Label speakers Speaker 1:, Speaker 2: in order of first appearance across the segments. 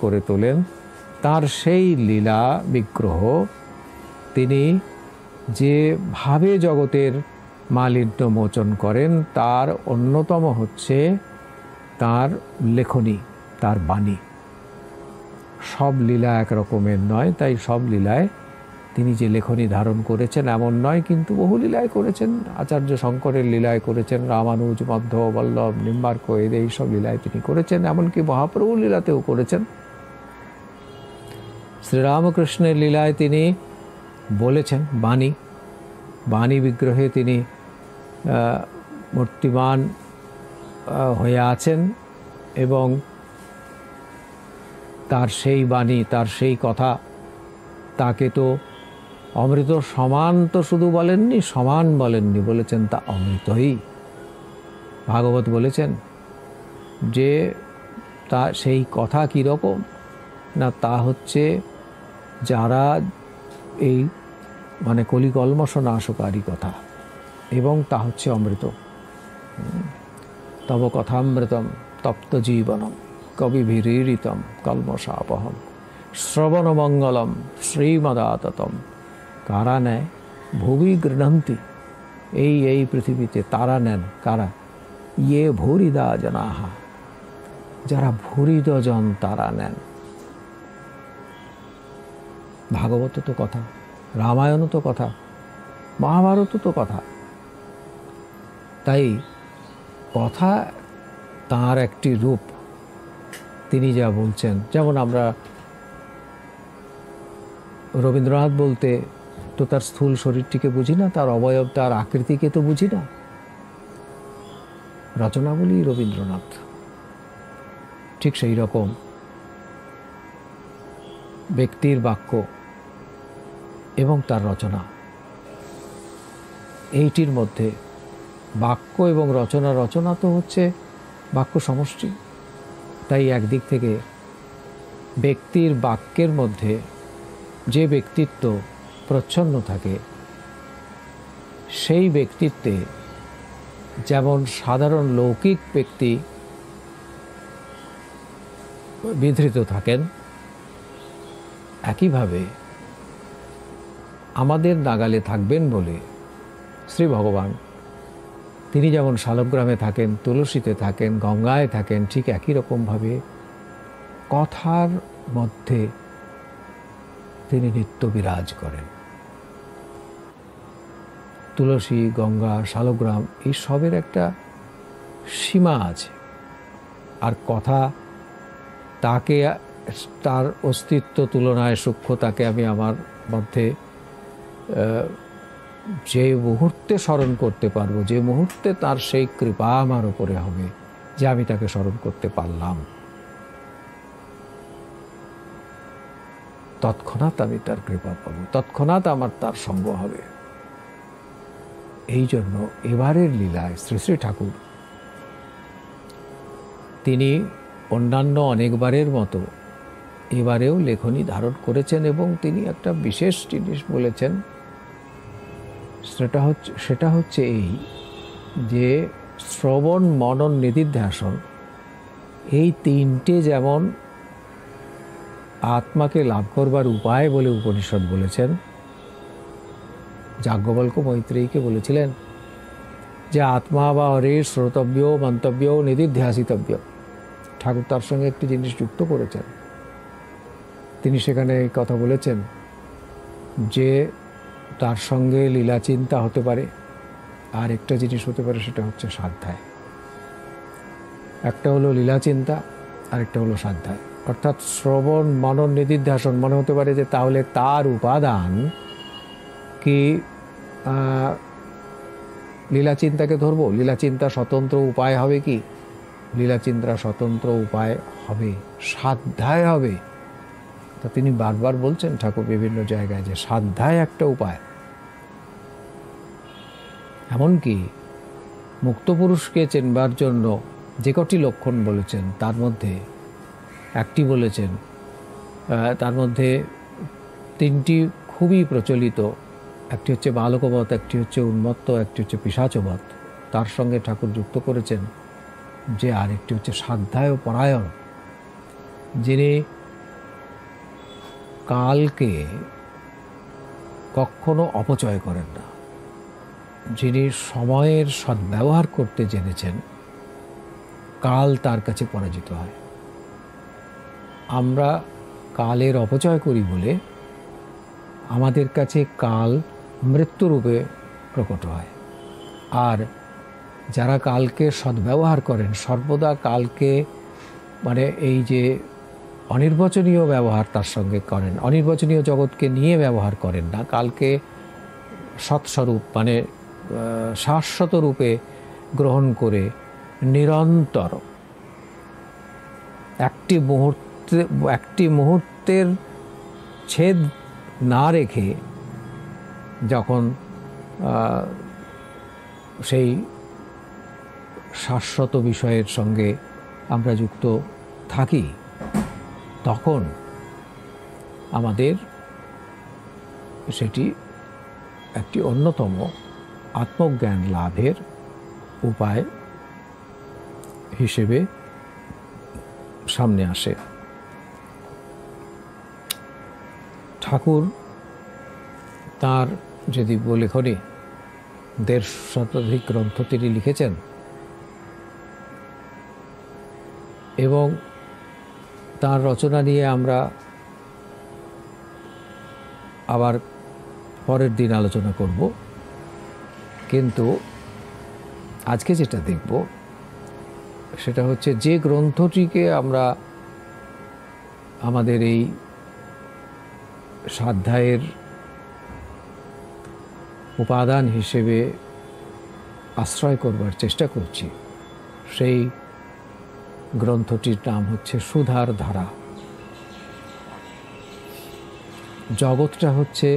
Speaker 1: করে তোলেন, তার সেই লীলা বিগ্রহ তিনি যেভাবে জগতের মালিন্য মোচন করেন তার অন্যতম হচ্ছে তার লেখনী, তার বাণী। সব লীলা এক রকমের নয়, তাই সব লীলায় তিনি যে লেখনী ধারণ করেছেন এমন নয়, কিন্তু বহু লীলায় করেছেন। আচার্য শঙ্করের লীলায় করেছেন, রামানুজ, মধ্ব, বল্লভ, নিম্বার্ক এই সব লীলায় তিনি করেছেন, এমনকি মহাপ্রভু লীলাতেও করেছেন। শ্রীরামকৃষ্ণের লীলায় তিনি বলেছেন বাণী, বাণী বিগ্রহে তিনি মূর্তিমান হয়ে আছেন এবং তার সেই বাণী, তার সেই কথা, তাকে তো অমৃত সমান তো শুধু বলেননি, সমান বলেননি, বলেছেন তা অমৃতই। ভাগবত বলেছেন যে তা সেই কথা কীরকম না, তা হচ্ছে যারা এই মানে কলিকলমশ নাশকারী কথা, এবং তা হচ্ছে অমৃত। তব কথামৃতম তপ্ত জীবনম কবিভিরীরিতম কলমশাপহম শ্রবণমঙ্গলম শ্রীমদাততম কারা নেয় ভুবি গৃহন্তি। এই পৃথিবীতে তারা নেন কারা? ইয়ে ভূরিদা জনাহা, যারা ভূরিদজন তারা নেন। ভাগবত তো কথা, রামায়ণ তো কথা, মহাভারত তো কথা। তাই কথা তার একটি রূপ, তিনি যা বলছেন। যেমন আমরা রবীন্দ্রনাথ বলতে তো তার স্থূল শরীরটিকে বুঝি না, তার অবয়ব, তার আকৃতিকে তো বুঝি না। রচনাবলী রবীন্দ্রনাথ। ঠিক সেই রকম ব্যক্তির বাক্য এবং তার রচনা, এইটির মধ্যে বাক্য এবং রচনা, রচনা তো হচ্ছে বাক্য সমষ্টি। তাই একদিক থেকে ব্যক্তির বাক্যের মধ্যে যে ব্যক্তিত্ব প্রচ্ছন্ন থাকে, সেই ব্যক্তিত্বে যেমন সাধারণ লৌকিক ব্যক্তি বিধৃত থাকেন, একইভাবে আমাদের নাগালে থাকবেন বলে শ্রী ভগবান তিনি যেমন শালগ্রামে থাকেন, তুলসীতে থাকেন, গঙ্গায় থাকেন, ঠিক একই রকমভাবে কথার মধ্যে তিনি নিত্য বিরাজ করেন। তুলসী, গঙ্গা, শালগ্রাম এই সবের একটা সীমা আছে, আর কথা তাকে, তার অস্তিত্ব তুলনায় সূক্ষ্ম, তাকে আমি আমার মধ্যে যে মুহূর্তে স্মরণ করতে পারবো, যে মুহূর্তে তার সেই কৃপা আমার উপরে হবে যে আমি তাকে স্মরণ করতে পারলাম, তৎক্ষণাৎ আমি তার কৃপা পাবো, তৎক্ষণাৎ আমার তার সঙ্গ হবে। এই জন্য এবারের লীলায় শ্রী শ্রী ঠাকুর তিনি অন্যান্য অনেকবারের মতো এবারেও লেখনী ধারণ করেছেন, এবং তিনি একটা বিশেষ জিনিস বলেছেন। সেটা হচ্ছে এই যে শ্রবণ, মনন, নিদিধ্যাসন এই তিনটে যেমন আত্মাকে লাভ করবার উপায় বলে উপনিষদ বলেছেন। যাজ্ঞবল্ক্য মৈত্রেয়ীকে বলেছিলেন যে আত্মা বা হরে শ্রোতব্য, মন্তব্য, নিদিধ্যাসিতব্য। ঠাকুর তার সঙ্গে একটি জিনিস যুক্ত করেছেন। তিনি সেখানে এই কথা বলেছেন যে তার সঙ্গে লীলা চিন্তা হতে পারে, আর একটা জিনিস হতে পারে, সেটা হচ্ছে স্বাধ্যায়। একটা হলো লীলা চিন্তা, আরেকটা হলো স্বাধ্যায়। অর্থাৎ শ্রবণ, মনন, নিদিধ্যাসন মনে হতে পারে যে তাহলে তার উপাদান কি লীলা চিন্তাকে ধরবো, লীলা চিন্তা স্বতন্ত্র উপায় হবে কি? লীলা চিন্তা স্বতন্ত্র উপায় হবে, স্বাধ্যায় হবে। তা তিনি বারবার বলছেন ঠাকুর বিভিন্ন জায়গায় যে স্বাধ্যায় একটা উপায়। এমনকি মুক্ত পুরুষকে চেনবার জন্য যে কটি লক্ষণ বলেছেন তার মধ্যে একটি বলেছেন, তার মধ্যে তিনটি খুবই প্রচলিত। একটি হচ্ছে বালকবধ, একটি হচ্ছে উন্মত্ত, একটি হচ্ছে পিশাচবধ। তার সঙ্গে ঠাকুর যুক্ত করেছেন যে আরেকটি হচ্ছে স্বাধ্যায় পরায়ণ, যিনি কালকে কখনো অপচয় করেন না। যিনি সময়ের সদ্ব্যবহার করতে জেনেছেন, কাল তার কাছে পরাজিত হয়। আমরা কালের অপচয় করি বলে আমাদের কাছে কাল মৃত্যুরূপে প্রকট হয়। আর যারা কালকে সদ্ব্যবহার করেন, সর্বদা কালকে মানে এই যে অনির্বচনীয় ব্যবহার তার সঙ্গে করেন, অনির্বচনীয় জগৎকে নিয়ে ব্যবহার করেন না, কালকে সৎস্বরূপ মানে শাশ্বত রূপে গ্রহণ করে নিরন্তর একটি মুহূর্তের ছেদ না রেখে যখন সেই শাশ্বত বিষয়ের সঙ্গে আমরা যুক্ত থাকি, তখন আমাদের সেটি একটি অন্যতম আত্মজ্ঞান লাভের উপায় হিসেবে সামনে আসে। ঠাকুর তার যদি লেখনী ১৫০ শতাধিক গ্রন্থ তিনি লিখেছেন এবং তার রচনা নিয়ে আমরা আবার পরের দিন আলোচনা করব। কিন্তু আজকে যেটা দেখব সেটা হচ্ছে যে গ্রন্থটিকে আমরা আমাদের এই স্বাধ্যায়ের উপাদান হিসেবে আশ্রয় করবার চেষ্টা করছি, সেই গ্রন্থটির নাম হচ্ছে সুধার ধারা। জগৎটা হচ্ছে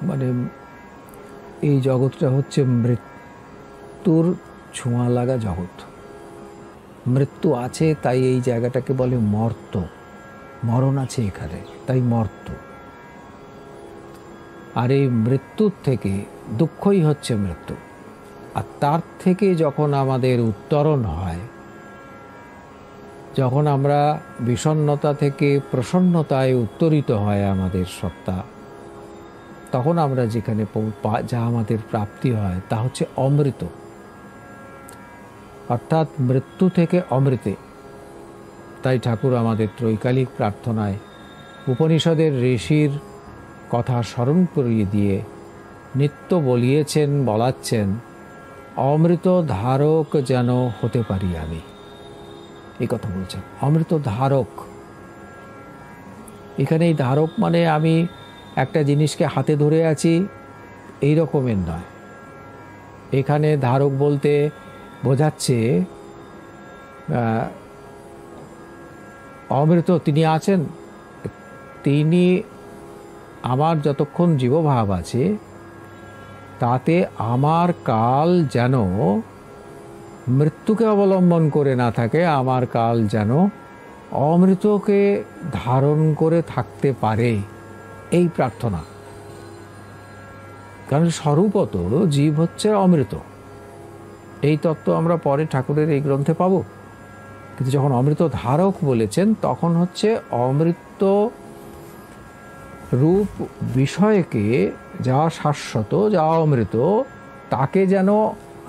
Speaker 1: মানে এই জগৎটা হচ্ছে মৃত্যুর ছোঁয়া লাগা জগৎ। মৃত্যু আছে তাই এই জায়গাটাকে বলে মর্ত, মরণ আছে এখানে তাই মর্ত। আর এই মৃত্যুর থেকে দুঃখই হচ্ছে মৃত্যু। আর তার থেকে যখন আমাদের উত্তরণ হয়, যখন আমরা বিষণ্ণতা থেকে প্রসন্নতায় উত্তরিত হয় আমাদের সত্তা, তখন আমরা যেখানে যা আমাদের প্রাপ্তি হয় তা হচ্ছে অমৃত, অর্থাৎ মৃত্যু থেকে অমৃতে। তাই ঠাকুর আমাদের ত্রৈকালিক প্রার্থনায় উপনিষদের ঋষির কথা স্মরণ করিয়ে দিয়ে নিত্য বলাচ্ছেন, অমৃত ধারক যেন হতে পারি আমি। এই কথা বলছেন, অমৃত ধারক। এখানে এই ধারক মানে আমি একটা জিনিসকে হাতে ধরে আছি এই রকমের নয়। এখানে ধারক বলতে বোঝাচ্ছে অমৃত তিনি আছেন, তিনি আমার যতক্ষণ জীবভাব আছে তাতে আমার কাল যেন মৃত্যুকে অবলম্বন করে না থাকে, আমার কাল যেন অমৃতকে ধারণ করে থাকতে পারে, এই প্রার্থনা। কারণ স্বরূপত জীব হচ্ছে অমৃত, এই তত্ত্ব আমরা পরে ঠাকুরের এই গ্রন্থে পাব। কিন্তু যখন অমৃত ধারক বলেছেন তখন হচ্ছে অমৃত রূপ বিষয়কে, যা শাশ্বত, যা অমৃত, তাকে যেন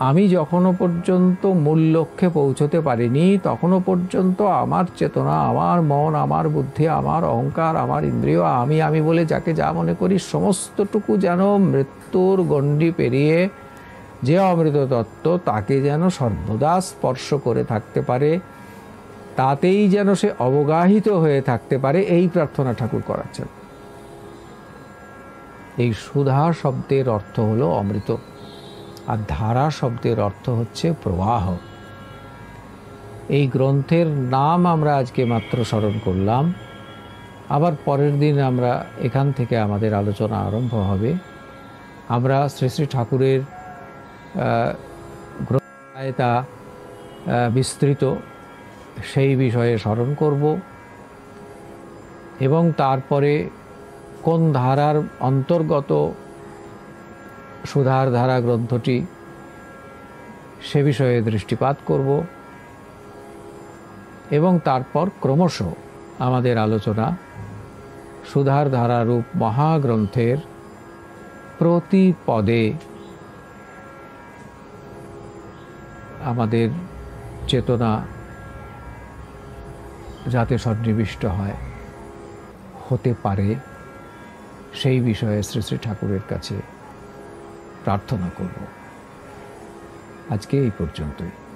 Speaker 1: আমি যখনও পর্যন্ত মূল লক্ষ্যে পৌঁছতে পারিনি তখনও পর্যন্ত আমার চেতনা, আমার মন, আমার বুদ্ধি, আমার অহংকার, আমার ইন্দ্রিয়, আমি বলে যাকে যা মনে করি সমস্তটুকু যেন মৃত্যুর গণ্ডি পেরিয়ে যে অমৃত তত্ত্ব তাকে যেন সর্বদা স্পর্শ করে থাকতে পারে, তাতেই যেন সে অবগাহিত হয়ে থাকতে পারে, এই প্রার্থনা ঠাকুর করাচ্ছেন। এই সুধা শব্দের অর্থ হলো অমৃত, আর ধারা শব্দের অর্থ হচ্ছে প্রবাহ। এই গ্রন্থের নাম আমরা আজকে মাত্র স্মরণ করলাম, আবার পরের দিন আমরা এখান থেকে আমাদের আলোচনা আরম্ভ হবে। আমরা শ্রী শ্রী ঠাকুরের গ্রন্থায় তা বিস্তৃত সেই বিষয়ে স্মরণ করব এবং তারপরে কোন ধারার অন্তর্গত সুধার ধারা গ্রন্থটি সে বিষয়ে দৃষ্টিপাত করব এবং তারপর ক্রমশ আমাদের আলোচনা সুধার ধারারূপ মহাগ্রন্থের প্রতি পদে আমাদের চেতনা যাতে সন্নিবিষ্ট হয়, হতে পারে, সেই বিষয়ে শ্রী শ্রী ঠাকুরের কাছে প্রার্থনা করব। আজকে এই পর্যন্তই।